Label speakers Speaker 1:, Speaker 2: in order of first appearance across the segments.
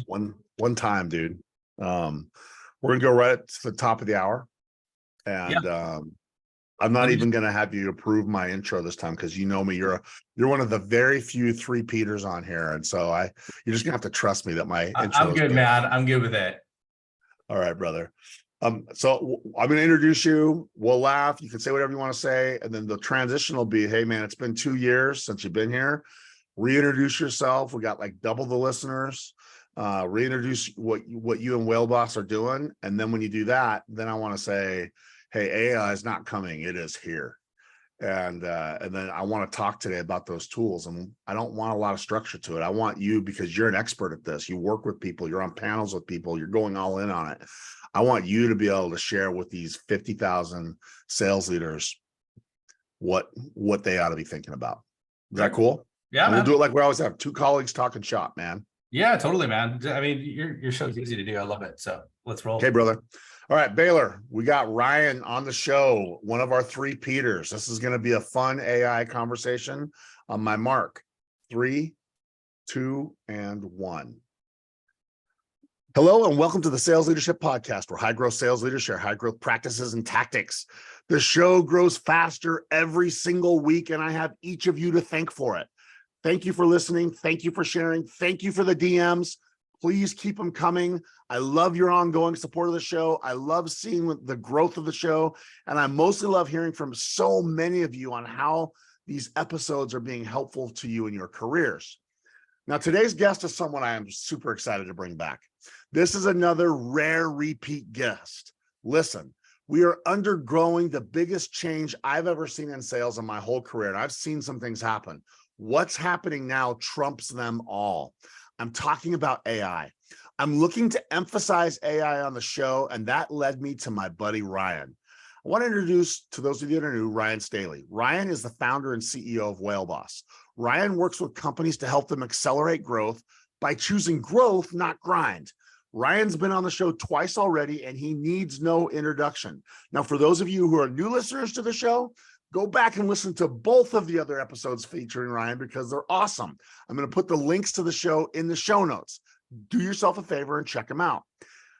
Speaker 1: One time, dude. We're gonna go right to the top of the hour, and I'm not even gonna have you approve my intro this time because you know me. You're one of the very few three-peaters on here, and so you're just gonna have to trust me that my intro
Speaker 2: I'm
Speaker 1: is
Speaker 2: good, man. I'm good with it.
Speaker 1: All right, brother. So I'm going to introduce you. We'll laugh. You can say whatever you want to say. And then the transition will be, hey, man, it's been 2 years since you've been here. Reintroduce yourself. We got like double the listeners. Reintroduce what you and Whale Boss are doing. And then when you do that, then I want to say, hey, AI is not coming. It is here. And then I want to talk today about those tools. And I don't want a lot of structure to it. I want you, because you're an expert at this. You work with people. You're on panels with people. You're going all in on it. I want you to be able to share with these 50,000 sales leaders what they ought to be thinking about. Is that cool?
Speaker 2: Yeah,
Speaker 1: we'll do it like we always have, two colleagues talking shop, man.
Speaker 2: Yeah, totally, man. I mean, your show's easy to do. I love it. So let's roll.
Speaker 1: Okay, brother. All right, Baylor, we got Ryan on the show, one of our three-peaters. This is going to be a fun AI conversation. On my mark, 3, 2, and 1. Hello, and welcome to the Sales Leadership Podcast, where high-growth sales leaders share high-growth practices and tactics. The show grows faster every single week, and I have each of you to thank for it. Thank you for listening. Thank you for sharing. Thank you for the DMs. Please keep them coming. I love your ongoing support of the show. I love seeing the growth of the show, and I mostly love hearing from so many of you on how these episodes are being helpful to you in your careers. Now, today's guest is someone I am super excited to bring back. This is another rare repeat guest. Listen, we are undergoing the biggest change I've ever seen in sales in my whole career, and I've seen some things happen. What's happening now trumps them all. I'm talking about AI. I'm looking to emphasize AI on the show, and that led me to my buddy Ryan. I want to introduce, to those of you that are new, Ryan Staley. Ryan is the founder and CEO of Whale Boss. Ryan works with companies to help them accelerate growth by choosing growth, not grind. Ryan's been on the show twice already, and he needs no introduction. Now, for those of you who are new listeners to the show, go back and listen to both of the other episodes featuring Ryan because they're awesome. I'm going to put the links to the show in the show notes. Do yourself a favor and check them out.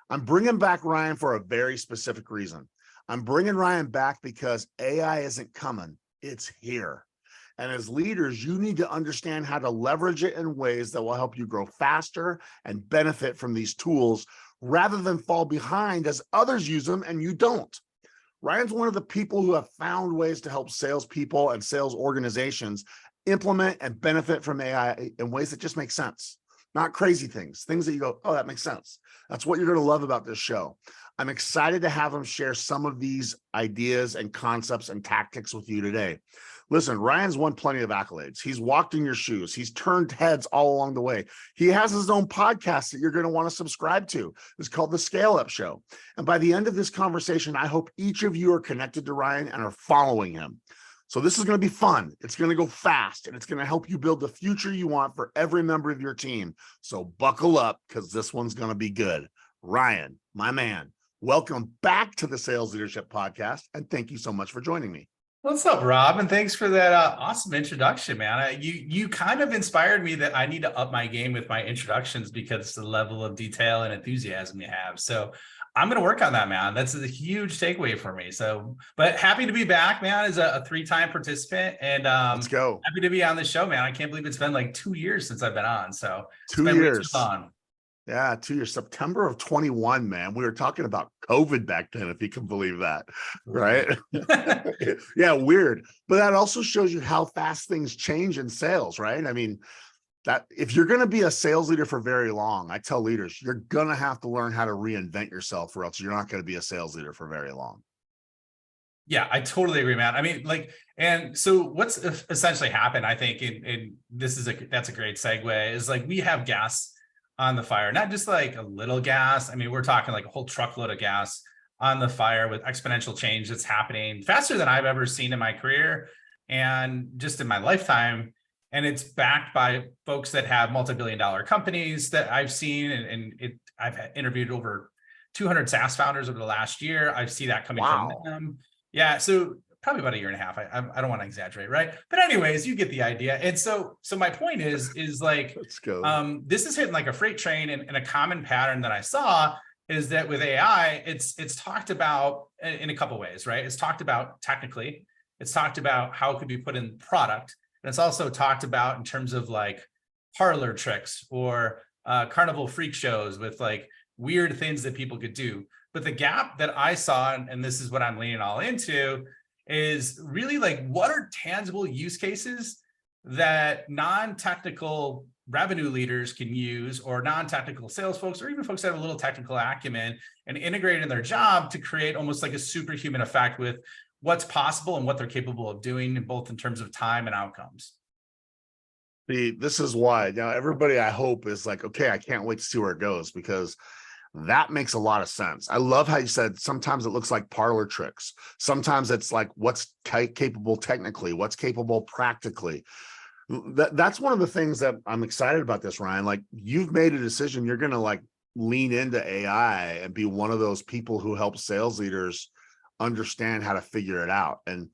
Speaker 1: I'm bringing back Ryan for a very specific reason. I'm bringing Ryan back because AI isn't coming. It's here. And as leaders, you need to understand how to leverage it in ways that will help you grow faster and benefit from these tools rather than fall behind as others use them and you don't. Ryan's one of the people who have found ways to help salespeople and sales organizations implement and benefit from AI in ways that just make sense. Not crazy things that you go, oh, that makes sense. That's what you're going to love about this show. I'm excited to have him share some of these ideas and concepts and tactics with you today. Listen, Ryan's won plenty of accolades. He's walked in your shoes. He's turned heads all along the way. He has his own podcast that you're going to want to subscribe to. It's called The Scale Up Show. And by the end of this conversation, I hope each of you are connected to Ryan and are following him. So this is going to be fun. It's going to go fast, and it's going to help you build the future you want for every member of your team. So buckle up, because this one's going to be good. Ryan, my man, welcome back to the Sales Leadership Podcast, and thank you so much for joining me.
Speaker 2: What's up, Rob? And thanks for that awesome introduction, man. You kind of inspired me that I need to up my game with my introductions because the level of detail and enthusiasm you have. So I'm going to work on that, man. That's a huge takeaway for me. So, but happy to be back, man, as a 3-time participant. And
Speaker 1: let's go.
Speaker 2: Happy to be on the show, man. I can't believe it's been like 2 years since I've been on. So
Speaker 1: 2 years. Yeah, 2 years, September of 21, man. We were talking about COVID back then, if you can believe that, right? Yeah, weird. But that also shows you how fast things change in sales, right? I mean, that if you're going to be a sales leader for very long, I tell leaders, you're going to have to learn how to reinvent yourself, or else you're not going to be a sales leader for very long.
Speaker 2: Yeah, I totally agree, man. I mean, and so what's essentially happened, I think, and that's a great segue, is like we have gas on the fire, not just like a little gas. I mean, we're talking like a whole truckload of gas on the fire with exponential change that's happening faster than I've ever seen in my career and just in my lifetime. And it's backed by folks that have multi-billion-dollar companies that I've seen, I've interviewed over 200 SaaS founders over the last year. I see that coming from them. Yeah, so probably about a year and a half. I don't want to exaggerate, right? But anyways, you get the idea. And so my point is like,
Speaker 1: Let's go.
Speaker 2: this is hitting like a freight train, and a common pattern that I saw is that with AI, it's talked about in a couple ways, right? It's talked about technically, it's talked about how it could be put in product, and it's also talked about in terms of like parlor tricks or carnival freak shows with like weird things that people could do. But the gap that I saw, and this is what I'm leaning all into, is really like, what are tangible use cases that non-technical revenue leaders can use, or non-technical sales folks, or even folks that have a little technical acumen, and integrate in their job to create almost like a superhuman effect with what's possible and what they're capable of doing, both in terms of time and outcomes.
Speaker 1: See, this is why now everybody, I hope, is like, okay, I can't wait to see where it goes, because that makes a lot of sense. I love how you said sometimes it looks like parlor tricks. Sometimes it's like what's capable technically, what's capable practically. That's one of the things that I'm excited about this, Ryan. Like, you've made a decision. You're going to like lean into AI and be one of those people who help sales leaders understand how to figure it out. And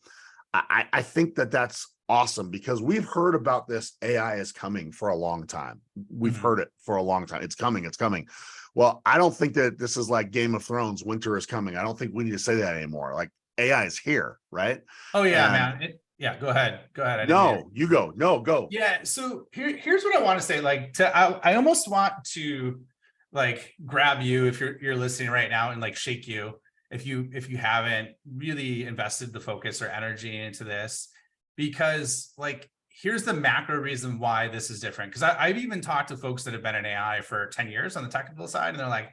Speaker 1: I think that that's awesome, because we've heard about this AI is coming for a long time. We've heard it for a long time. It's coming. It's coming. Well, I don't think that this is like Game of Thrones, winter is coming. I don't think we need to say that anymore. Like, AI is here, right?
Speaker 2: Oh yeah,
Speaker 1: And
Speaker 2: man. Yeah, go ahead. Go ahead.
Speaker 1: no, you go. No, go.
Speaker 2: Yeah. So here's what I want to say. Like, I almost want to like grab you if you're listening right now and like shake you if you haven't really invested the focus or energy into this, because like, here's the macro reason why this is different. Because I've even talked to folks that have been in AI for 10 years on the technical side, and they're like,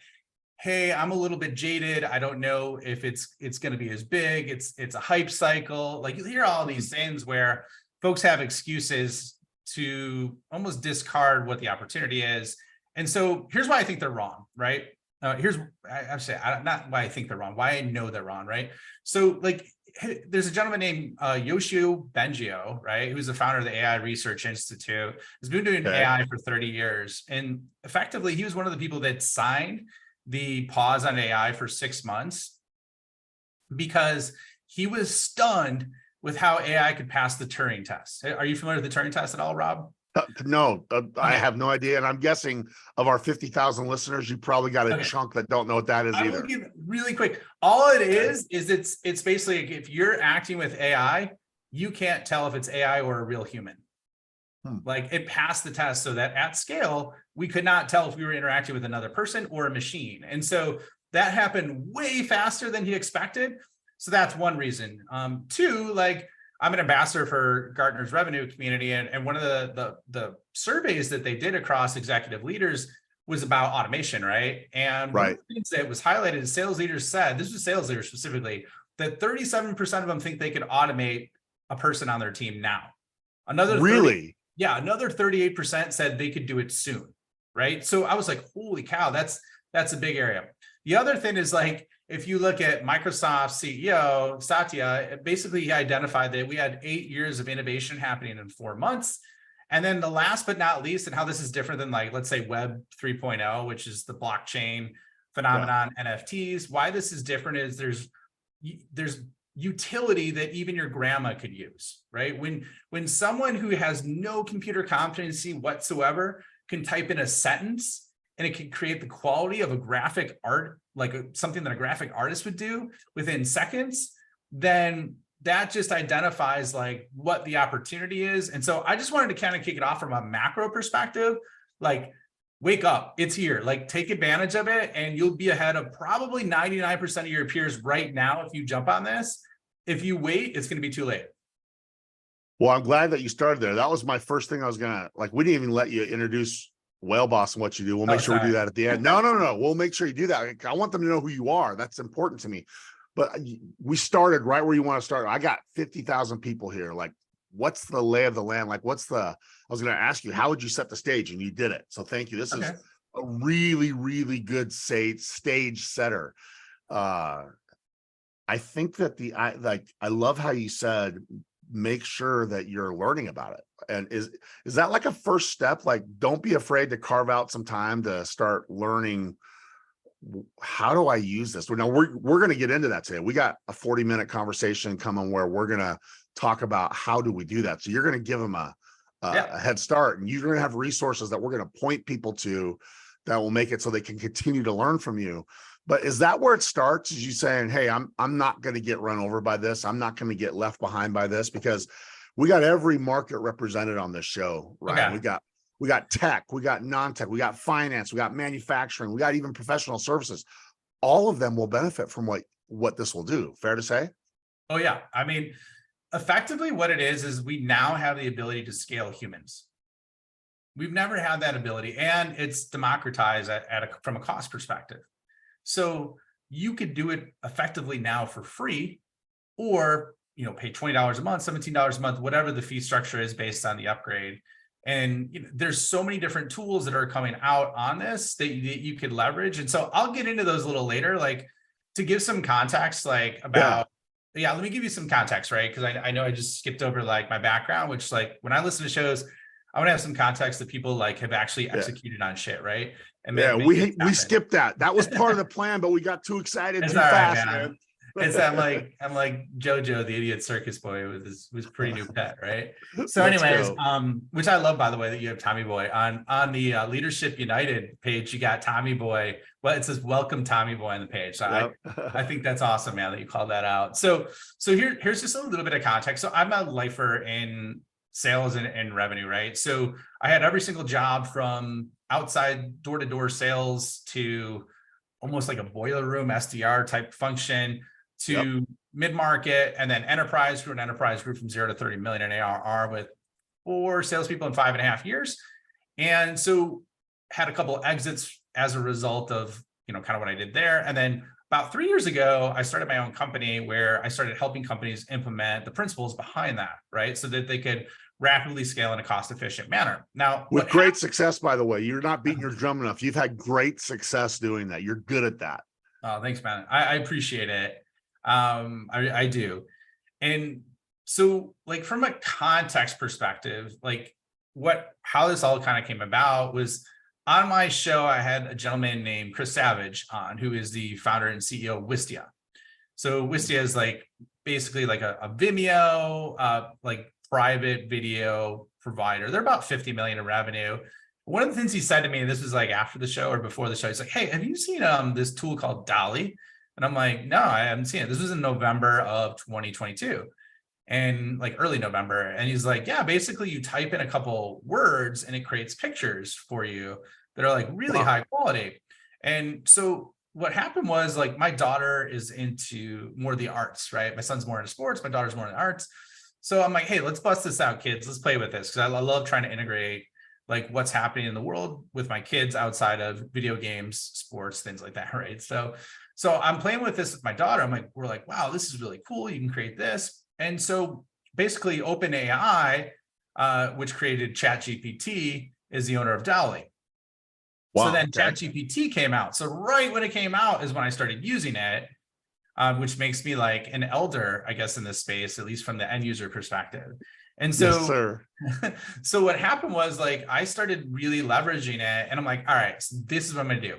Speaker 2: hey, I'm a little bit jaded. I don't know if it's going to be as big. It's a hype cycle. Like, you hear all these things where folks have excuses to almost discard what the opportunity is. And so here's why I think they're wrong, right? Not why I think they're wrong, why I know they're wrong, right? So like, there's a gentleman named Yoshio Bengio, right, who's the founder of the AI Research Institute. He's been doing AI for 30 years. And effectively, he was one of the people that signed the pause on AI for 6 months, because he was stunned with how AI could pass the Turing test. Are you familiar with the Turing test at all, Rob?
Speaker 1: No, I
Speaker 2: Okay.
Speaker 1: have no idea. And I'm guessing of our 50,000 listeners, you probably got a
Speaker 2: Okay.
Speaker 1: chunk that don't know what that is
Speaker 2: I
Speaker 1: either.
Speaker 2: will give really quick. All it is it's basically, if you're acting with AI, you can't tell if it's AI or a real human. Like, it passed the test, so that at scale, we could not tell if we were interacting with another person or a machine. And so that happened way faster than he expected. So that's one reason. Two, like, I'm an ambassador for Gartner's revenue community, and one of the surveys that they did across executive leaders was about automation, right? And one of the things that was highlighted is sales leaders said, this was sales leaders specifically, that 37% of them think they could automate a person on their team now. Another 38% said they could do it soon, right? So I was like, holy cow, that's a big area. The other thing is, like, if you look at Microsoft CEO Satya, basically he identified that we had 8 years of innovation happening in 4 months. And then the last but not least, and how this is different than, like, let's say Web 3.0, which is the blockchain phenomenon, NFTs. Why this is different is there's utility that even your grandma could use, right? When someone who has no computer competency whatsoever can type in a sentence, and it can create the quality of a graphic art, like something that a graphic artist would do within seconds, then that just identifies like what the opportunity is. And so I just wanted to kind of kick it off from a macro perspective, like, wake up, it's here, like, take advantage of it, and you'll be ahead of probably 99% of your peers right now if you jump on this. If you wait, it's going to be too late.
Speaker 1: Well, I'm glad that you started there. That was my first thing I was gonna, like, we didn't even let you introduce Whale Boss and what you do. We'll make sure we do that at the end. No. We'll make sure you do that. I want them to know who you are. That's important to me. But we started right where you want to start. I got 50,000 people here. Like, what's the lay of the land? Like, I was going to ask you, how would you set the stage? And you did it. So thank you. This is a really, really good stage setter. I think that I love how you said, make sure that you're learning about it. And is that like a first step? Like, don't be afraid to carve out some time to start learning how do I use this? Now we're going to get into that today. We got a 40-minute conversation coming where we're going to talk about how do we do that. So you're going to give them a head start, and you're going to have resources that we're going to point people to that will make it so they can continue to learn from you. But is that where it starts? Is you saying, hey, I'm not going to get run over by this. I'm not going to get left behind by this, because we got every market represented on this show, right?
Speaker 2: Okay.
Speaker 1: We got tech, we got non-tech, we got finance, we got manufacturing, we got even professional services. All of them will benefit from what this will do. Fair to say?
Speaker 2: Oh yeah. I mean, effectively what it is we now have the ability to scale humans. We've never had that ability, and it's democratized from a cost perspective. So you could do it effectively now for free, or pay $20 a month, $17 a month, whatever the fee structure is based on the upgrade. And there's so many different tools that are coming out on this that you could leverage. And so I'll get into those a little later, like to give some context, like about, let me give you some context, right? Because I know I just skipped over like my background, which like when I listen to shows, I want to have some context that people like have actually executed on shit, right? And
Speaker 1: we skipped that. That was part of the plan, but we got too excited too fast, man.
Speaker 2: It's I'm like JoJo, the idiot circus boy with his pretty new pet, right? So anyways, which I love, by the way, that you have Tommy Boy on the Leadership United page. You got Tommy Boy. Well, it says welcome Tommy Boy on the page. So I think that's awesome, man, that you called that out. So here's just a little bit of context. So I'm a lifer in sales and revenue, right? So I had every single job from outside door-to-door sales to almost like a boiler room SDR type function to mid-market, and then enterprise. Grew an enterprise group from 0 to 30 million in ARR with 4 salespeople in 5.5 years. And so had a couple of exits as a result of, kind of what I did there. And then about 3 years ago, I started my own company where I started helping companies implement the principles behind that, right? So that they could rapidly scale in a cost-efficient manner. Now,
Speaker 1: with great success, by the way. You're not beating your drum enough. You've had great success doing that. You're good at that.
Speaker 2: Oh, thanks, man. I appreciate it. I do. And so like from a context perspective, like how this all kind of came about was on my show, I had a gentleman named Chris Savage on, who is the founder and CEO of Wistia. So Wistia is like basically like a Vimeo, like private video provider. They're about 50 million in revenue. One of the things he said to me, and this was like after the show or before the show, he's like, hey, have you seen this tool called Dolly? And I'm like, no, I haven't seen it. This was in November of 2022 and like early November. And he's like, yeah, basically you type in a couple words and it creates pictures for you that are like really high quality. And so what happened was like my daughter is into more of the arts, right? My son's more into sports. My daughter's more into arts. So I'm like, hey, let's bust this out, kids. Let's play with this. Because I love trying to integrate like what's happening in the world with my kids outside of video games, sports, things like that, right? So I'm playing with this with my daughter. We're like, wow, this is really cool. You can create this. And so basically OpenAI, which created ChatGPT, is the owner of Dolly. Wow, so then ChatGPT came out. So right when it came out is when I started using it, which makes me like an elder, I guess, in this space, at least from the end user perspective. And so,
Speaker 1: yes, sir.
Speaker 2: So what happened was like, I started really leveraging it, and I'm like, all right, so this is what I'm going to do.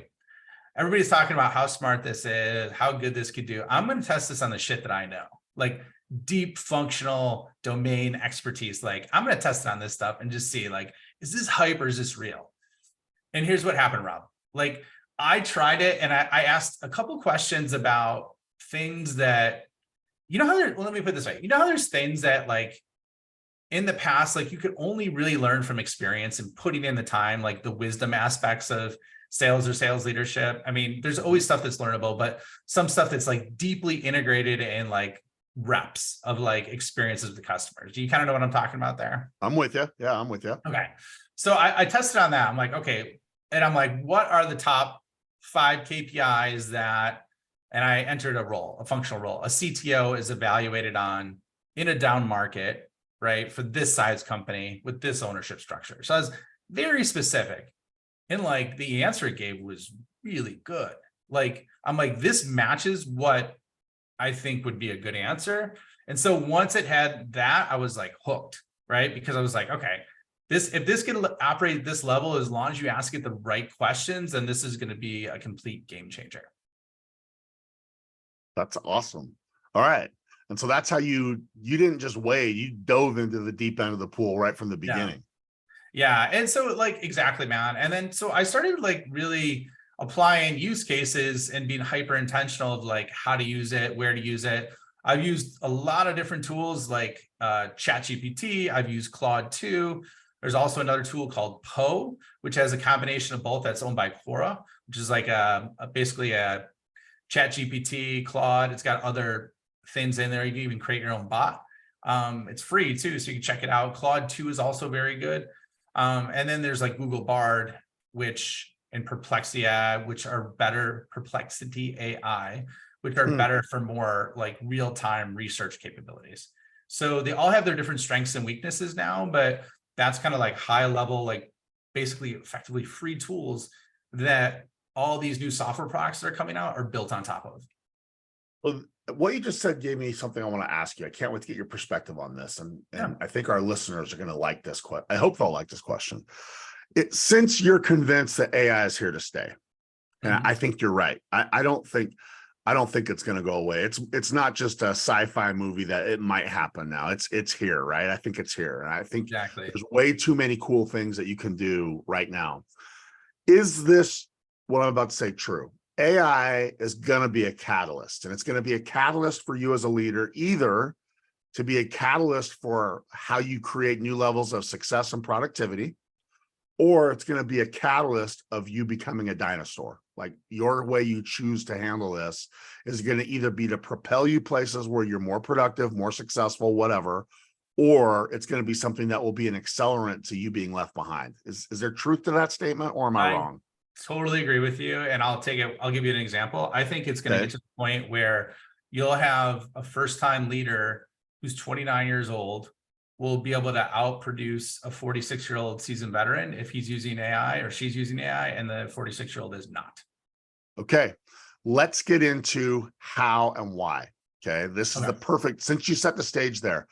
Speaker 2: Everybody's talking about how smart this is, how good this could do. I'm going to test this on the shit that I know, like deep functional domain expertise. Like I'm going to test it on this stuff and just see like, is this hype or is this real? And here's what happened, Rob. Like I tried it and I asked a couple questions about things that, let me put it this way. How there's things that like in the past, like you could only really learn from experience and putting in the time, like the wisdom aspects of sales or sales leadership. I mean, there's always stuff that's learnable, but some stuff that's like deeply integrated in like reps of like experiences with the customers. Do you kind of know what I'm talking about there?
Speaker 1: I'm with you. Yeah, I'm with you.
Speaker 2: Okay. So I tested on that. I'm like, okay. And I'm like, what are the top 5 KPIs that, and I entered a functional role. A CTO is evaluated on in a down market, right? For this size company with this ownership structure. So I was very specific. And like the answer it gave was really good. Like, I'm like, this matches what I think would be a good answer. And so once it had that, I was like hooked, right? Because I was like, okay, if this can operate at this level, as long as you ask it the right questions, then this is going to be a complete game changer.
Speaker 1: That's awesome. All right. And so that's how you didn't just wade, you dove into the deep end of the pool right from the beginning.
Speaker 2: Yeah. And so like, exactly, man. And then, so I started like really applying use cases and being hyper intentional of like how to use it, where to use it. I've used a lot of different tools like ChatGPT. I've used Claude 2. There's also another tool called Poe, which has a combination of both, that's owned by Quora, which is like basically a ChatGPT, Claude. It's got other things in there. You can even create your own bot. It's free too, so you can check it out. Claude 2 is also very good. And then there's like Google Bard, and Perplexity AI, which are better, Perplexity AI, which are better for more like real-time research capabilities. So they all have their different strengths and weaknesses now, but that's kind of like high level, like basically effectively free tools that all these new software products that are coming out are built on top of.
Speaker 1: Well, what you just said gave me something I want to ask you. I can't wait to get your perspective on this. And I think our listeners are going to like this question. I hope they'll like this question. Since you're convinced that AI is here to stay, and I think you're right. I don't think it's going to go away. It's not just a sci-fi movie that it might happen now. It's here, right? I think it's here. And I think there's way too many cool things that you can do right now. Is this, what I'm about to say, true? AI is going to be a catalyst, and it's going to be a catalyst for you as a leader, either to be a catalyst for how you create new levels of success and productivity, or it's going to be a catalyst of you becoming a dinosaur. Like your way you choose to handle this is going to either be to propel you places where you're more productive, more successful, whatever, or it's going to be something that will be an accelerant to you being left behind. Is there truth to that statement, or am I wrong?
Speaker 2: Totally agree with you. And I'll give you an example. I think it's going to get to the point where you'll have a first-time leader who's 29 years old will be able to outproduce a 46-year-old seasoned veteran if he's using AI or she's using AI, and the 46-year-old is not.
Speaker 1: Okay, let's get into how and why. Okay, this is the perfect, since you set the stage there.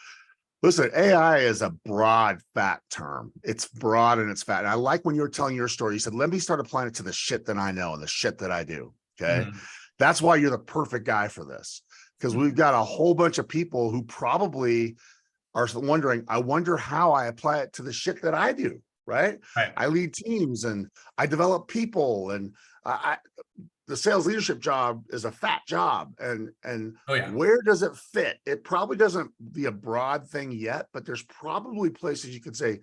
Speaker 1: Listen, AI is a broad, fat term. It's broad and it's fat. And I like when you were telling your story, you said, let me start applying it to the shit that I know and the shit that I do. Okay. That's why you're the perfect guy for this, because we've got a whole bunch of people who probably are wondering, I wonder how I apply it to the shit that I do. Right. I lead teams and I develop people, and the sales leadership job is a fat job. And where does it fit? It probably doesn't be a broad thing yet, but there's probably places you could say,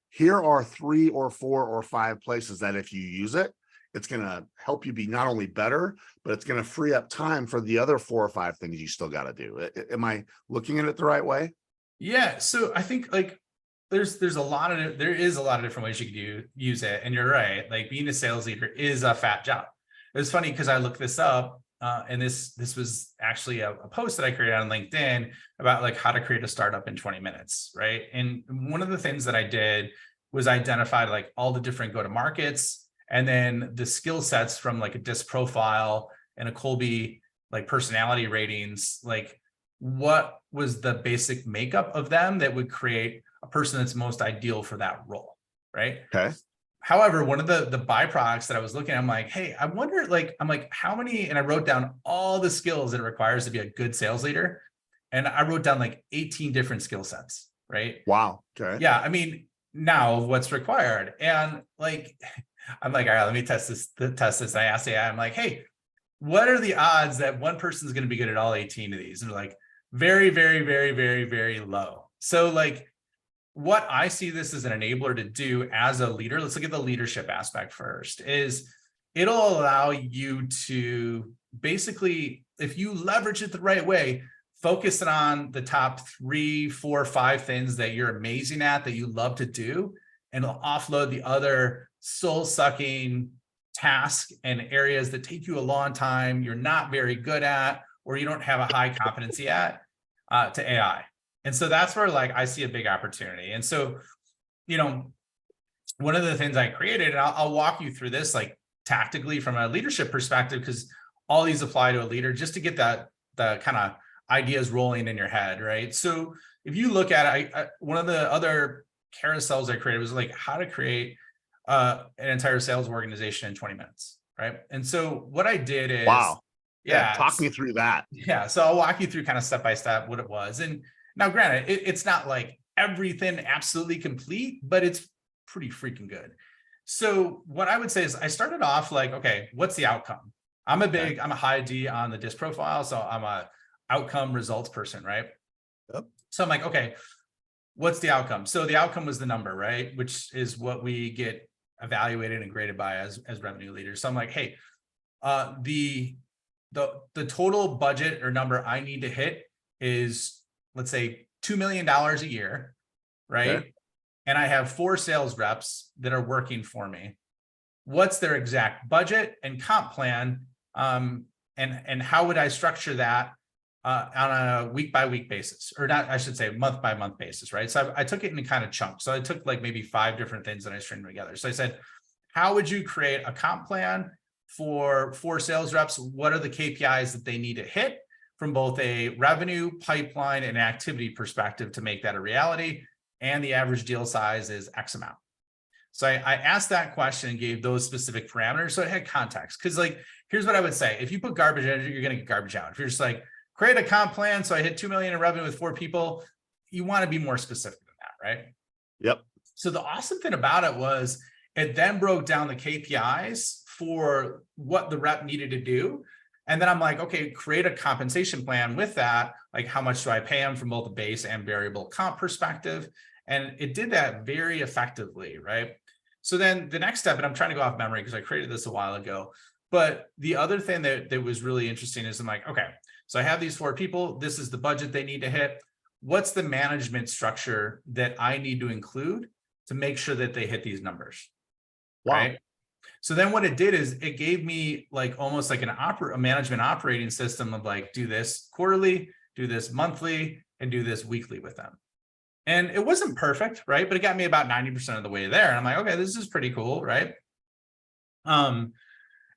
Speaker 1: here are 3 or 4 or 5 places that if you use it, it's going to help you be not only better, but it's going to free up time for the other 4 or 5 things you still got to do. Am I looking at it the right way?
Speaker 2: Yeah. So I think like there is a lot of different ways you could use it. And you're right. Like being a sales leader is a fat job. It was funny because I looked this up, and this was actually a post that I created on LinkedIn about like how to create a startup in 20 minutes, right? And one of the things that I did was identify like all the different go-to-markets, and then the skill sets from like a DISC profile and a Colby like personality ratings, like what was the basic makeup of them that would create a person that's most ideal for that role, right?
Speaker 1: Okay.
Speaker 2: However, one of the byproducts that I was looking at, I'm like, hey, I wonder, like, I'm like, how many, and I wrote down all the skills that it requires to be a good sales leader. And I wrote down like 18 different skill sets, right?
Speaker 1: Wow. Okay.
Speaker 2: Yeah. I mean, now what's required. And like, I'm like, all right, let me test this. I asked AI, I'm like, hey, what are the odds that one person is going to be good at all 18 of these? And they're like, very, very, very, very, very low. So like, what I see this as an enabler to do as a leader, let's look at the leadership aspect first, is it'll allow you to basically, if you leverage it the right way, focus it on the top 3, 4, 5 things that you're amazing at, that you love to do, and it'll offload the other soul-sucking tasks and areas that take you a long time, you're not very good at, or you don't have a high competency at, to AI. And so that's where like I see a big opportunity. And so, you know, one of the things I created, and I'll walk you through this like tactically from a leadership perspective, because all these apply to a leader, just to get the kind of ideas rolling in your head, right? So if you look at it, one of the other carousels I created was like how to create an entire sales organization in 20 minutes. Right. And so what I did is,
Speaker 1: Wow. Yeah.
Speaker 2: yeah,
Speaker 1: Talk me through that.
Speaker 2: yeah. So I'll walk you through kind of step by step what it was. And now, granted, it's not like everything absolutely complete, but it's pretty freaking good. So what I would say is I started off like, okay, what's the outcome? I'm a high D on the DISC profile. So I'm a outcome results person, right?
Speaker 1: Yep.
Speaker 2: So I'm like, okay, what's the outcome? So the outcome was the number, right? Which is what we get evaluated and graded by as revenue leaders. So I'm like, hey, the total budget or number I need to hit is, let's say, $2 million a year, right?
Speaker 1: Okay.
Speaker 2: And I have 4 sales reps that are working for me. What's their exact budget and comp plan? And how would I structure that on a week by week basis, or not, I should say month by month basis, right? So I took it in kind of chunks. So I took like maybe 5 different things that I stringed together. So I said, how would you create a comp plan for 4 sales reps? What are the KPIs that they need to hit from both a revenue, pipeline, and activity perspective to make that a reality? And the average deal size is X amount. So I asked that question and gave those specific parameters. So it had context. Because like, here's what I would say. If you put garbage in, you're going to get garbage out. If you're just like, create a comp plan, so I hit 2 million in revenue with 4 people, you want to be more specific than that, right?
Speaker 1: Yep.
Speaker 2: So the awesome thing about it was it then broke down the KPIs for what the rep needed to do. And then I'm like, okay, create a compensation plan with that. Like, how much do I pay them from both the base and variable comp perspective? And it did that very effectively, right? So then the next step, and I'm trying to go off memory because I created this a while ago, but the other thing that was really interesting is I'm like, okay, so I have these 4 people. This is the budget they need to hit. What's the management structure that I need to include to make sure that they hit these numbers?
Speaker 1: Wow.
Speaker 2: Right. So then what it did is it gave me like almost like a management operating system of like, do this quarterly, do this monthly, and do this weekly with them. And it wasn't perfect, right? But it got me about 90% of the way there. And I'm like, okay, this is pretty cool, right? And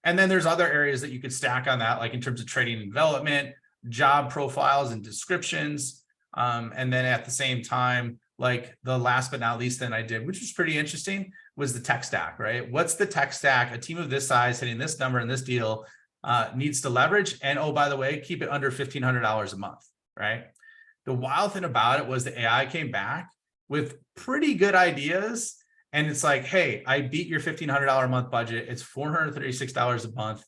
Speaker 2: then there's other areas that you could stack on that, like in terms of training and development, job profiles and descriptions. And then at the same time, like the last but not least thing I did, which was pretty interesting, was the tech stack, right? What's the tech stack? A team of this size hitting this number in this deal needs to leverage. And oh, by the way, keep it under $1,500 a month, right? The wild thing about it was the AI came back with pretty good ideas. And it's like, hey, I beat your $1,500 a month budget. It's $436 a month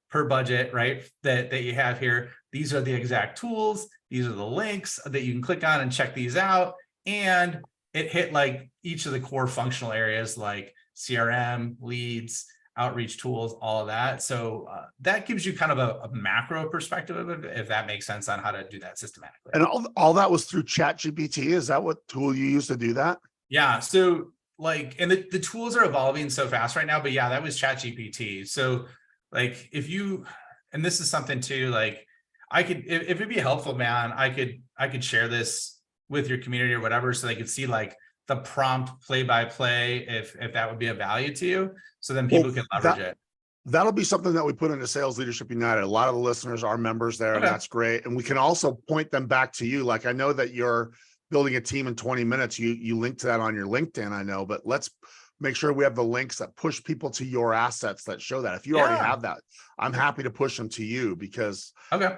Speaker 2: per budget, right? That you have here. These are the exact tools. These are the links that you can click on and check these out. And it hit like each of the core functional areas like CRM, leads, outreach tools, all of that. So that gives you kind of a macro perspective of it, if that makes sense on how to do that systematically.
Speaker 1: And all that was through ChatGPT. Is that what tool you used to do that?
Speaker 2: Yeah. So like, and the tools are evolving so fast right now, but yeah, that was ChatGPT. So like if you, and this is something too, like I could, if it'd be helpful, man, I could share this with your community or whatever, so they could see like the prompt play by play, if that would be of value to you. So then people can leverage it.
Speaker 1: That'll be something that we put into Sales Leadership United. A lot of the listeners are members there, and that's great. And we can also point them back to you. Like I know that you're building a team in 20 minutes. You link to that on your LinkedIn, I know, but let's make sure we have the links that push people to your assets that show that. If you already have that, I'm happy to push them to you, because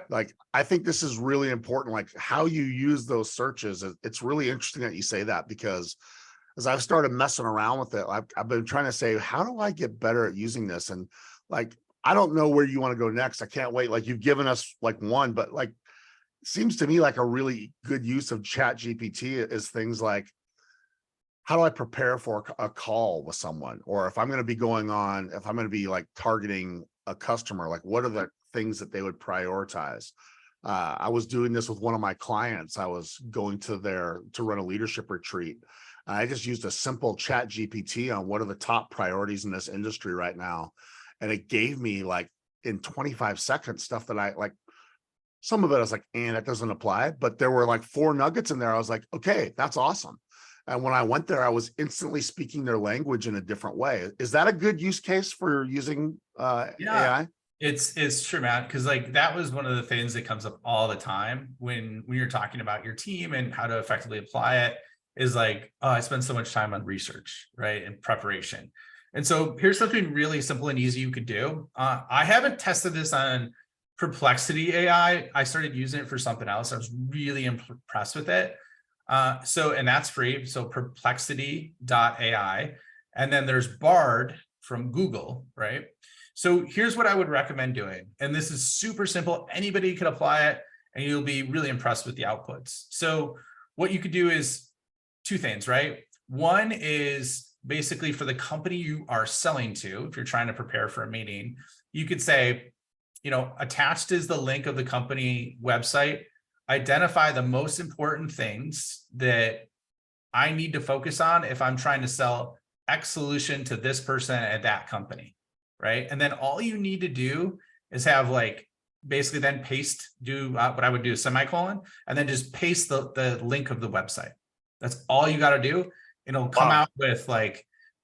Speaker 1: like, I think this is really important. Like how you use those searches. It's really interesting that you say that, because as I've started messing around with it, I've been trying to say, how do I get better at using this? And like, I don't know where you want to go next. I can't wait. Like you've given us like one, but like, it seems to me like a really good use of ChatGPT is things like, how do I prepare for a call with someone? Or if I'm going to be if I'm going to be like targeting a customer, like what are the things that they would prioritize? I was doing this with one of my clients. I was going to run a leadership retreat. I just used a simple ChatGPT on what are the top priorities in this industry right now. And it gave me like in 25 seconds stuff that I like. Some of it I was like, and that doesn't apply, but there were like 4 nuggets in there. I was like, okay, that's awesome. And when I went there, I was instantly speaking their language in a different way. Is that a good use case for using AI?
Speaker 2: It's true, Matt, because like that was one of the things that comes up all the time when you're talking about your team and how to effectively apply it. is like, oh, I spend so much time on research, right, and preparation. And so here's something really simple and easy you could do. I haven't tested this on Perplexity AI. I started using it for something else. I was really impressed with it. And that's free. So perplexity.ai. And then there's Bard from Google, right? So here's what I would recommend doing. And this is super simple. Anybody could apply it and you'll be really impressed with the outputs. So what you could do is two things, right? One is basically for the company you are selling to, if you're trying to prepare for a meeting, you could say, attached is the link of the company website. Identify the most important things that I need to focus on if I'm trying to sell X solution to this person at that company, right? And then all you need to do is have basically then do what I would do, semicolon, and then just paste the link of the website. That's all you got to do. It'll come out with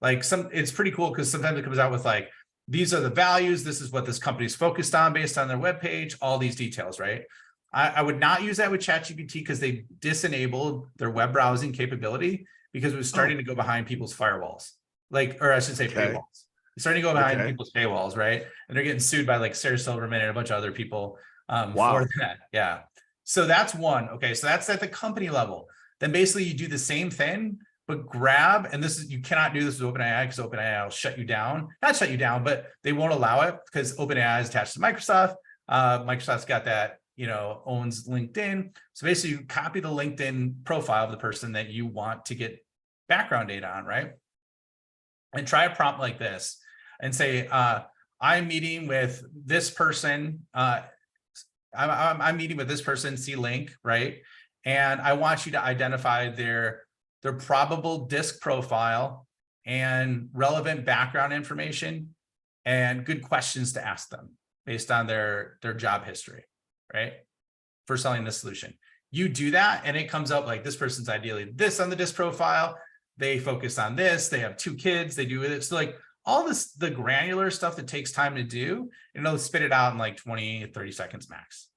Speaker 2: it's pretty cool because sometimes it comes out with these are the values. This is what this company's focused on based on their webpage, all these details, right? I would not use that with ChatGPT because they disenabled their web browsing capability because it was starting to go behind people's firewalls, or I should say paywalls. It's starting to go behind people's paywalls, right? And they're getting sued by Sarah Silverman and a bunch of other people for that. Yeah. So that's one. Okay. So that's at the company level. Then basically you do the same thing, but grab, and you cannot do this with OpenAI because OpenAI will shut you down. Not shut you down, but they won't allow it because OpenAI is attached to Microsoft. Microsoft's got that, owns LinkedIn. So basically you copy the LinkedIn profile of the person that you want to get background data on, right? And try a prompt like this and say, I'm meeting with this person. I'm meeting with this person, see link, right? And I want you to identify their probable disk profile and relevant background information and good questions to ask them based on their job history, right? For selling this solution. You do that and it comes up this person's ideally this on the disk profile. They focus on this. They have 2 kids. They do it. So all this, the granular stuff that takes time to do, and it'll spit it out in 20, 30 seconds max.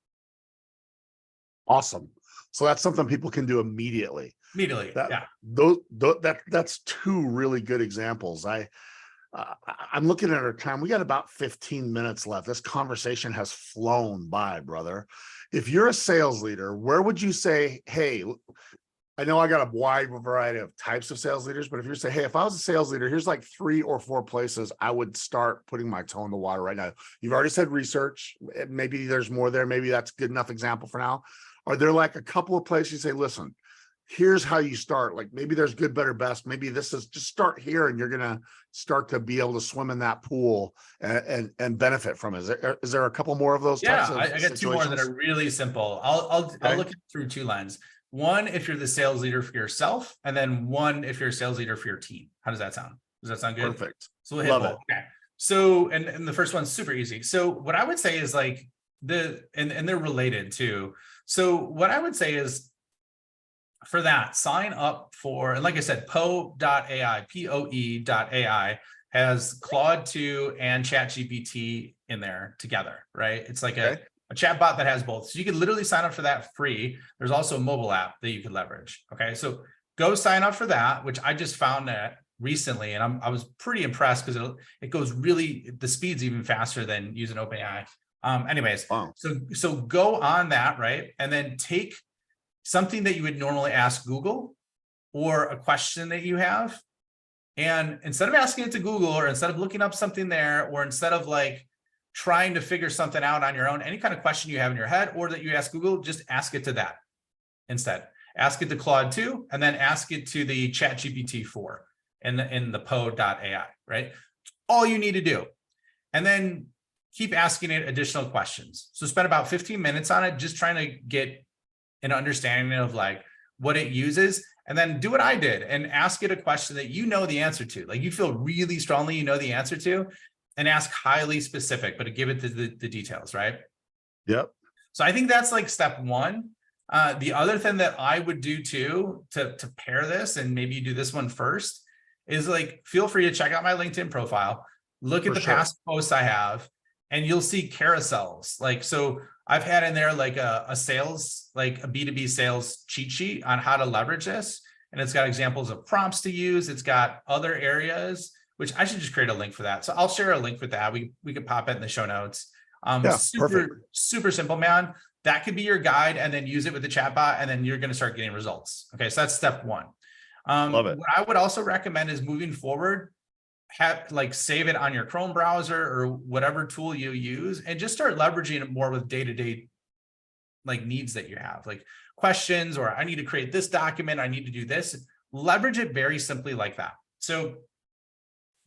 Speaker 1: Awesome. So that's something people can do immediately.
Speaker 2: Yeah.
Speaker 1: That's 2 really good examples. I'm looking at our time. We got about 15 minutes left. This conversation has flown by, brother. If you're a sales leader, where would you say, hey, I know I got a wide variety of types of sales leaders, but if you say, hey, if I was a sales leader, here's 3 or 4 places I would start putting my toe in the water right now. You've already said research. Maybe there's more there. Maybe that's a good enough example for now. Are there a couple of places you say, listen, here's how you start? Maybe there's good, better, best. Maybe this is just start here and you're going to start to be able to swim in that pool and benefit from it. Is there a couple more of those types of
Speaker 2: I got 2 more that are really simple. I'll look through 2 lenses. One, if you're the sales leader for yourself, and then one, if you're a sales leader for your team. How does that sound? Does that sound good?
Speaker 1: Perfect.
Speaker 2: So we'll hit both. Okay. So, and the first one's super easy. So what I would say is and they're related too. So what I would say is for that, sign up for, and like I said, poe.ai, POE.ai has Claude 2 and ChatGPT in there together, right? It's a chat bot that has both. So you could literally sign up for that free. There's also a mobile app that you could leverage. Okay. So go sign up for that, which I just found that recently. And I was pretty impressed because it goes really, the speed's even faster than using OpenAI.
Speaker 1: Wow.
Speaker 2: So go on that, right? And then take something that you would normally ask Google or a question that you have. And instead of asking it to Google, or instead of looking up something there, or instead of trying to figure something out on your own, any kind of question you have in your head or that you ask Google, just ask it to that instead. Ask it to Claude 2, and then ask it to the ChatGPT 4 in the poe.ai, right? All you need to do. And then keep asking it additional questions. So spend about 15 minutes on it, just trying to get an understanding of what it uses, and then do what I did and ask it a question that you know the answer to, you feel really strongly you know the answer to, and ask highly specific, but give it the details, right?
Speaker 1: Yep.
Speaker 2: So I think that's step 1. The other thing that I would do too, to pair this, and maybe you do this one first, is feel free to check out my LinkedIn profile, look at the past posts I have, and you'll see carousels. So I've had in there a sales, a B2B sales cheat sheet on how to leverage this. and it's got examples of prompts to use. It's got other areas, which I should just create a link for that. So I'll share a link with that. We could pop it in the show notes.
Speaker 1: Yeah, perfect.
Speaker 2: Super simple, man. That could be your guide, and then use it with the chatbot, and then you're going to start getting results. Okay, so that's step one.
Speaker 1: Love it.
Speaker 2: What I would also recommend is moving forward, save it on your Chrome browser or whatever tool you use, and just start leveraging it more with day-to-day needs that you have, like questions, or I need to create this document, I need to do this. Leverage it very simply like that. So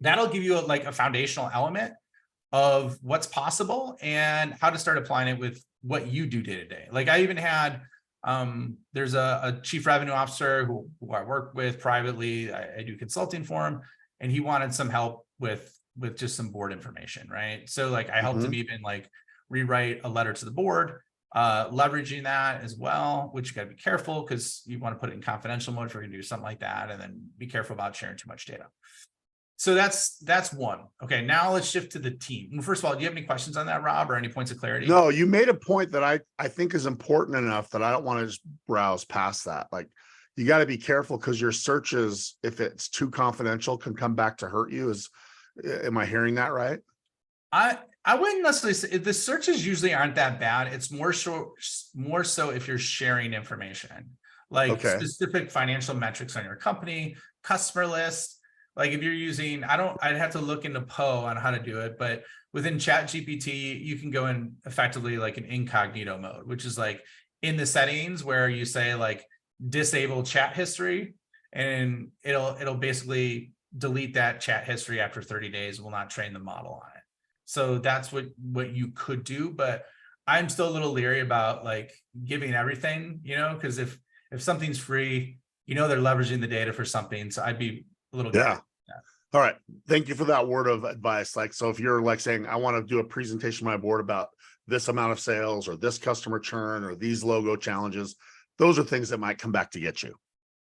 Speaker 2: that'll give you a foundational element of what's possible and how to start applying it with what you do day to day. Like I even had, there's a chief revenue officer who I work with privately. I do consulting for him, and he wanted some help with just some board information, right? So I helped him even rewrite a letter to the board, leveraging that as well, which you got to be careful because you want to put it in confidential mode if you're going to do something like that, and then be careful about sharing too much data. So that's one. Okay, now let's shift to the team. First of all, do you have any questions on that, Rob, or any points of clarity?
Speaker 1: No, you made a point that I think is important enough that I don't want to just browse past that. You got to be careful because your searches, if it's too confidential, can come back to hurt you. Am I hearing that right?
Speaker 2: I wouldn't necessarily say the searches usually aren't that bad. It's more so if you're sharing information, specific financial metrics on your company, customer list. If you're using, I'd have to look into Poe on how to do it, but within ChatGPT, you can go in effectively an incognito mode, which is in the settings where you say disable chat history, and it'll basically delete that chat history after 30 days, will not train the model on it. So that's what you could do, but I'm still a little leery about giving everything, because if something's free, they're leveraging the data for something. So I'd be a little
Speaker 1: yeah. All right. Thank you for that word of advice. So if you're saying, I want to do a presentation to my board about this amount of sales or this customer churn or these logo challenges, those are things that might come back to get you.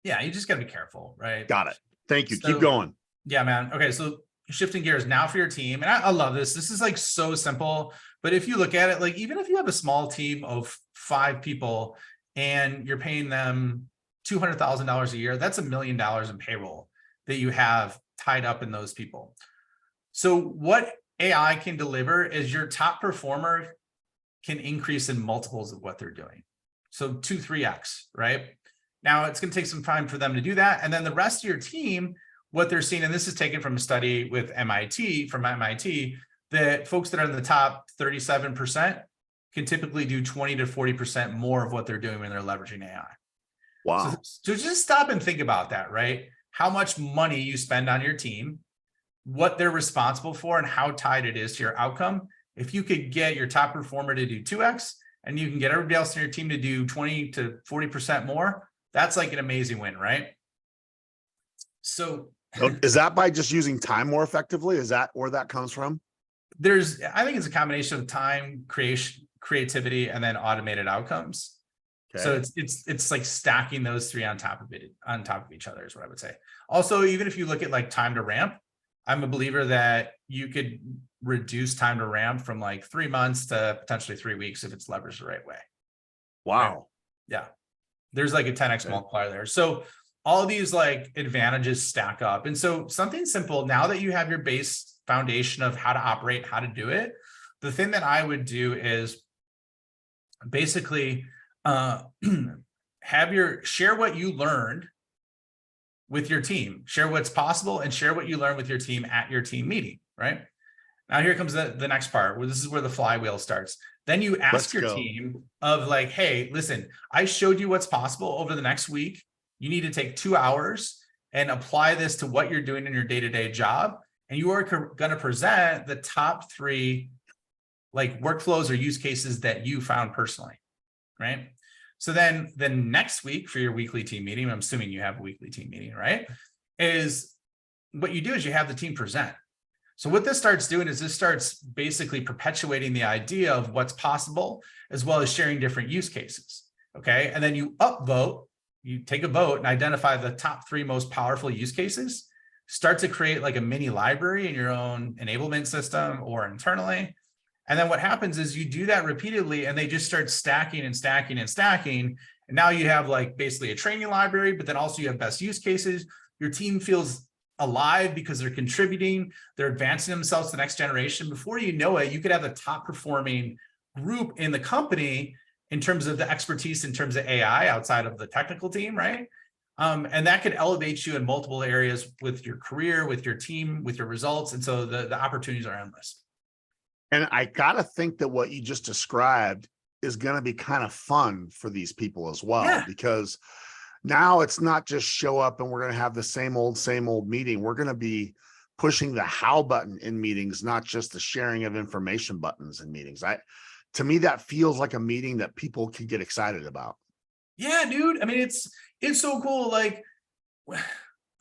Speaker 2: Yeah. You just got to be careful, right?
Speaker 1: Got it. Thank you. Keep going.
Speaker 2: Yeah, man. Okay. So shifting gears now for your team. And I love this. This is so simple, but if you look at it, even if you have a small team of 5 people and you're paying them $200,000 a year, that's $1 million in payroll that you have tied up in those people. So what AI can deliver is your top performer can increase in multiples of what they're doing. So 2-3x, right? Now it's going to take some time for them to do that. And then the rest of your team, what they're seeing, and this is taken from a study with MIT, that folks that are in the top 37% can typically do 20 to 40% more of what they're doing when they're leveraging AI.
Speaker 1: Wow.
Speaker 2: So just stop and think about that, right? How much money you spend on your team, what they're responsible for, and how tied it is to your outcome. If you could get your top performer to do 2x, and you can get everybody else in your team to do 20 to 40% more, that's an amazing win, right? So
Speaker 1: is that by just using time more effectively? Is that where that comes from?
Speaker 2: I think it's a combination of time, creativity, and then automated outcomes. Okay. So it's stacking those 3 on top of each other is what I would say. Also, even if you look at time to ramp, I'm a believer that you could reduce time to ramp from 3 months to potentially 3 weeks if it's leveraged the right way.
Speaker 1: Wow.
Speaker 2: Right? Yeah. There's a 10x multiplier there. So all of these advantages stack up. And so something simple, now that you have your base foundation of how to operate, how to do it, the thing that I would do is basically share what you learned with your team, share what's possible, and share what you learned with your team at your team meeting, right? Now here comes the next part, where this is where the flywheel starts. Then you ask your team of hey, listen, I showed you what's possible over the next week. You need to take 2 hours and apply this to what you're doing in your day-to-day job. And you are going to present the top 3 workflows or use cases that you found personally, right? So then the next week for your weekly team meeting, I'm assuming you have a weekly team meeting, right? Is what you do is you have the team present. So what this starts doing is this starts basically perpetuating the idea of what's possible, as well as sharing different use cases, okay? And then you upvote, you take a vote and identify the top 3 most powerful use cases, start to create a mini library in your own enablement system or internally, And then what happens is you do that repeatedly and they just start stacking and stacking and stacking. And now you have like basically a training library, but then also you have best use cases. Your team feels alive because they're contributing, they're advancing themselves to the next generation. Before you know it, you could have the top performing group in the company in terms of the expertise, in terms of AI outside of the technical team, right? And that could elevate you in multiple areas with your career, with your team, with your results. And so the opportunities are endless.
Speaker 1: And I gotta think that what you just described is going to be kind of fun for these people as well,
Speaker 2: Yeah.
Speaker 1: because now it's not just show up and we're going to have the same old meeting. We're going to be pushing the how button in meetings, not just the sharing of information buttons in meetings. To me, that feels like a meeting that people can get excited about.
Speaker 2: Yeah, dude. I mean, it's so cool. Like,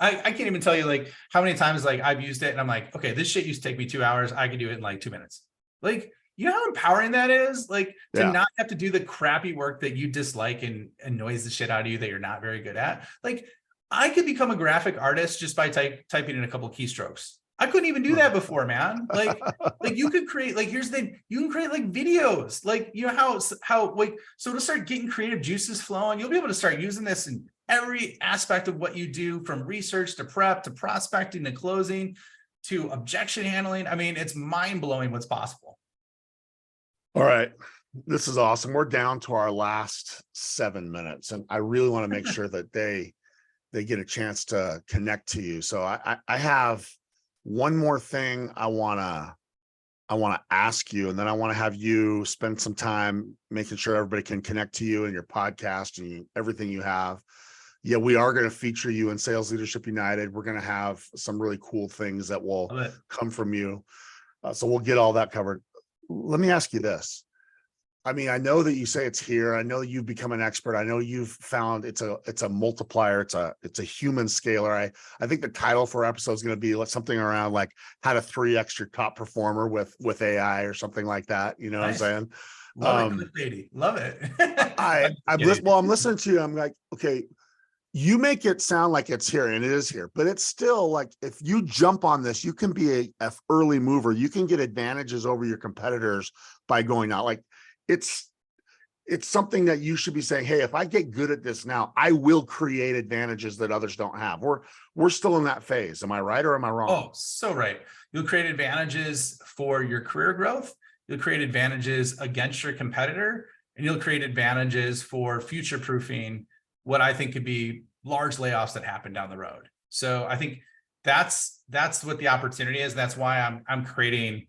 Speaker 2: I can't even tell you like how many times like I've used it and I'm like, okay, this shit used to take me 2 hours. I can do it in like 2 minutes. Like, you know how empowering that is? Like to
Speaker 1: Yeah.
Speaker 2: not have to do the crappy work that you dislike and annoys the shit out of you that you're not very good at. Like, I could become a graphic artist just by typing in a couple of keystrokes. I couldn't even do that before, man. Like you could create, like, here's the thing, you can create like videos, like, you know, how like, so to start getting creative juices flowing, you'll be able to start using this in every aspect of what you do, from research to prep, to prospecting, to closing, to objection handling. I mean, it's mind blowing what's possible.
Speaker 1: All right. This is awesome. We're down to our last 7 minutes, and I really want to make sure that they get a chance to connect to you. So I have one more thing I want to ask you, and then I want to have you spend some time making sure everybody can connect to you and your podcast and everything you have. Yeah, we are going to feature you in Sales Leadership United. We're going to have some really cool things that will come from you. So we'll get all that covered. Let me ask you this. I mean, I know that you say it's here. I know you've become an expert. I know you've found it's a multiplier. It's a human scaler. I think the title for our episode is going to be something around like how to 3x your top performer with AI or something like that. You know
Speaker 2: Nice.
Speaker 1: what I'm saying?
Speaker 2: Love it, clickbaity. Love it.
Speaker 1: I'm listening to you. I'm like, okay, you make it sound like it's here, and it is here, but it's still like, if you jump on this, you can be a early mover. You can get advantages over your competitors by going out. Like it's something that you should be saying, hey, if I get good at this now, I will create advantages that others don't have. We're still in that phase. Am I right or am I wrong?
Speaker 2: Oh, so right. You'll create advantages for your career growth. You'll create advantages against your competitor, and you'll create advantages for future proofing what I think could be large layoffs that happen down the road. So I think that's what the opportunity is. That's why I'm creating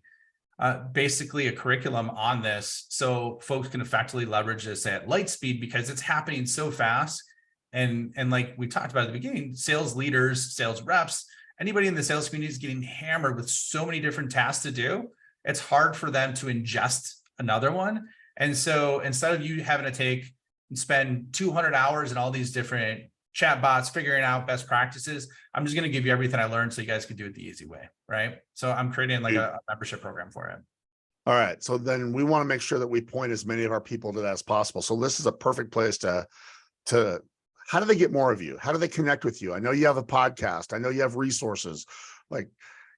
Speaker 2: basically a curriculum on this, so folks can effectively leverage this at light speed, because it's happening so fast. And like we talked about at the beginning, sales leaders, sales reps, anybody in the sales community is getting hammered with so many different tasks to do. It's hard for them to ingest another one. And so instead of you having to take and spend 200 hours in all these different chat bots figuring out best practices, I'm just going to give you everything I learned so you guys can do it the easy way, right? So I'm creating like a membership program for it.
Speaker 1: All right. So then we want to make sure that we point as many of our people to that as possible. So this is a perfect place to how do they get more of you? How do they connect with you? I know you have a podcast. I know you have resources. Like,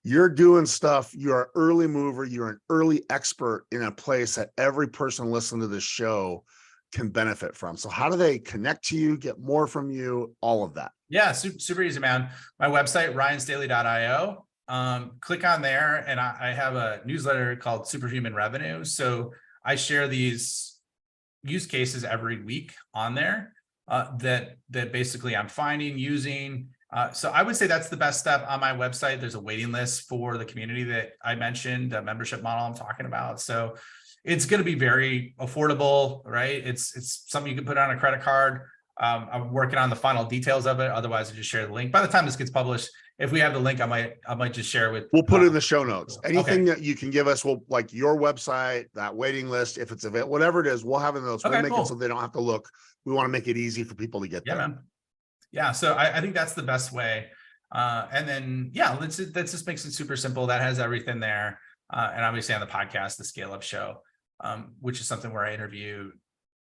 Speaker 1: you're doing stuff. You're an early mover. You're an early expert in a place that every person listening to this show can benefit from. So how do they connect to you, get more from you, all of that?
Speaker 2: Yeah, super easy, man. My website, ryanstaley.io. Click on there, and I have a newsletter called Superhuman Revenue. So I share these use cases every week on there that basically I'm finding, using. So I would say that's the best step. On my website, there's a waiting list for the community that I mentioned, the membership model I'm talking about. So it's going to be very affordable, right? It's something you can put on a credit card. I'm working on the final details of it. Otherwise, I just share the link. By the time this gets published, if we have the link, I might just share it with.
Speaker 1: We'll put it in the show notes. Anything
Speaker 2: okay.
Speaker 1: that you can give us, will, like your website, that waiting list, if it's available, whatever it is, we'll have in those. We'll make it so they don't have to look. We want to make it easy for people to get there.
Speaker 2: Man. Yeah. So I think that's the best way. And then, yeah, that just makes it super simple. That has everything there. And obviously on the podcast, the Scale Up Show, which is something where I interview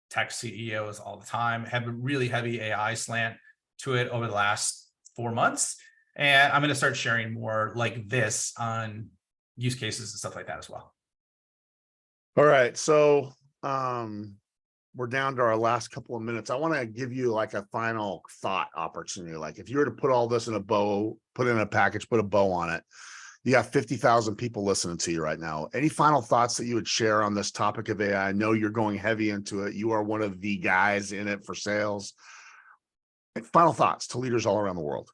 Speaker 2: tech CEOs all the time, have a really heavy AI slant to it over the last 4 months. And I'm going to start sharing more like this on use cases and stuff like that as well.
Speaker 1: All right. So we're down to our last couple of minutes. I want to give you like a final thought opportunity. Like if you were to put all this in a bow, put it in a package, put a bow on it, you have 50,000 people listening to you right now. Any final thoughts that you would share on this topic of AI? I know you're going heavy into it. You are one of the guys in it for sales. Final thoughts to leaders all around the world.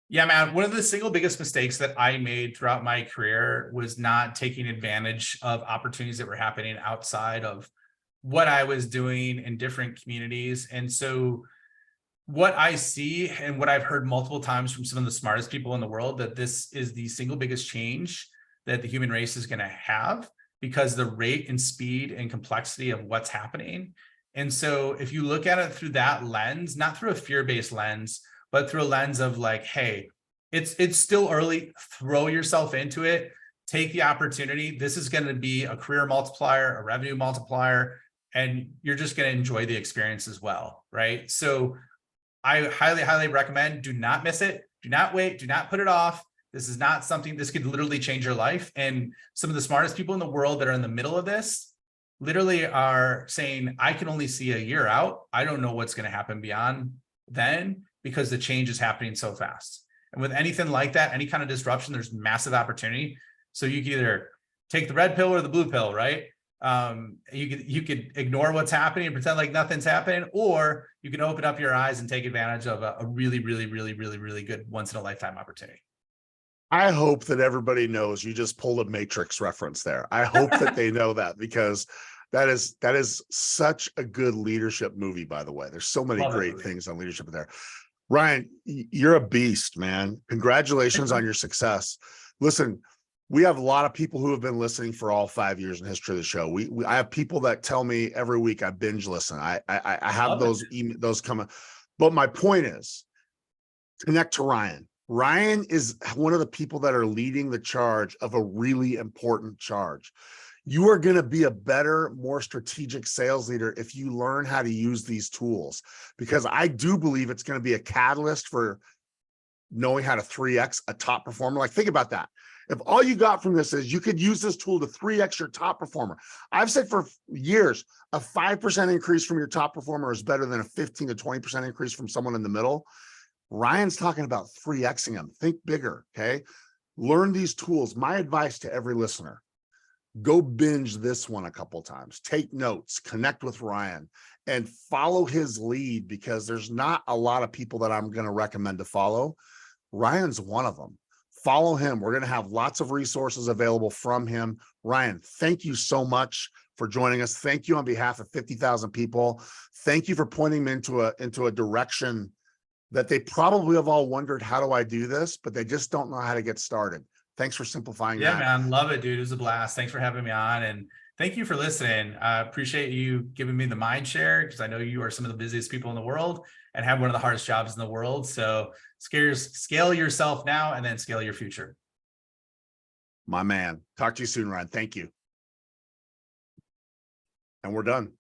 Speaker 2: Yeah, man. One of the single biggest mistakes that I made throughout my career was not taking advantage of opportunities that were happening outside of what I was doing in different communities. And so what I see and what I've heard multiple times from some of the smartest people in the world, that this is the single biggest change that the human race is going to have, because the rate and speed and complexity of what's happening. And so if you look at it through that lens, not through a fear-based lens, but through a lens of like, hey, it's still early, throw yourself into it, take the opportunity. This is going to be a career multiplier, a revenue multiplier, and you're just going to enjoy the experience as well, right? So I highly, highly recommend, do not miss it. Do not wait. Do not put it off. This is not something, this could literally change your life. And some of the smartest people in the world that are in the middle of this literally are saying, I can only see a year out. I don't know what's going to happen beyond then, because the change is happening so fast. And with anything like that, any kind of disruption, there's massive opportunity. So you can either take the red pill or the blue pill, right? You could ignore what's happening and pretend like nothing's happening, or you can open up your eyes and take advantage of a really, really, really, really, really good once in a lifetime opportunity.
Speaker 1: I hope that everybody knows you just pulled a Matrix reference there. I hope that they know that, because that is such a good leadership movie, by the way. There's so many great things on leadership in there. Ryan, you're a beast, man. Congratulations on your success. Listen, we have a lot of people who have been listening for all 5 years in the history of the show. I have people that tell me every week I binge listen. I have those coming. But my point is, connect to Ryan. Ryan is one of the people that are leading the charge of a really important charge. You are going to be a better, more strategic sales leader if you learn how to use these tools, because I do believe it's going to be a catalyst for knowing how to 3X a top performer. Like, think about that. If all you got from this is you could use this tool to 3X your top performer. I've said for years, a 5% increase from your top performer is better than a 15 to 20% increase from someone in the middle. Ryan's talking about 3Xing them. Think bigger, okay? Learn these tools. My advice to every listener, go binge this one a couple times, take notes, connect with Ryan, and follow his lead, because there's not a lot of people that I'm going to recommend to follow. Ryan's one of them. Follow him. We're going to have lots of resources available from him. Ryan, thank you so much for joining us. Thank you on behalf of 50,000 people. Thank you for pointing me into a direction that they probably have all wondered, how do I do this? But they just don't know how to get started. Thanks for simplifying that.
Speaker 2: Yeah, man. Love it, dude. It was a blast. Thanks for having me on. And thank you for listening. I appreciate you giving me the mind share, because I know you are some of the busiest people in the world and have one of the hardest jobs in the world. So scale yourself now, and then scale your future.
Speaker 1: My man. Talk to you soon, Ryan. Thank you. And we're done.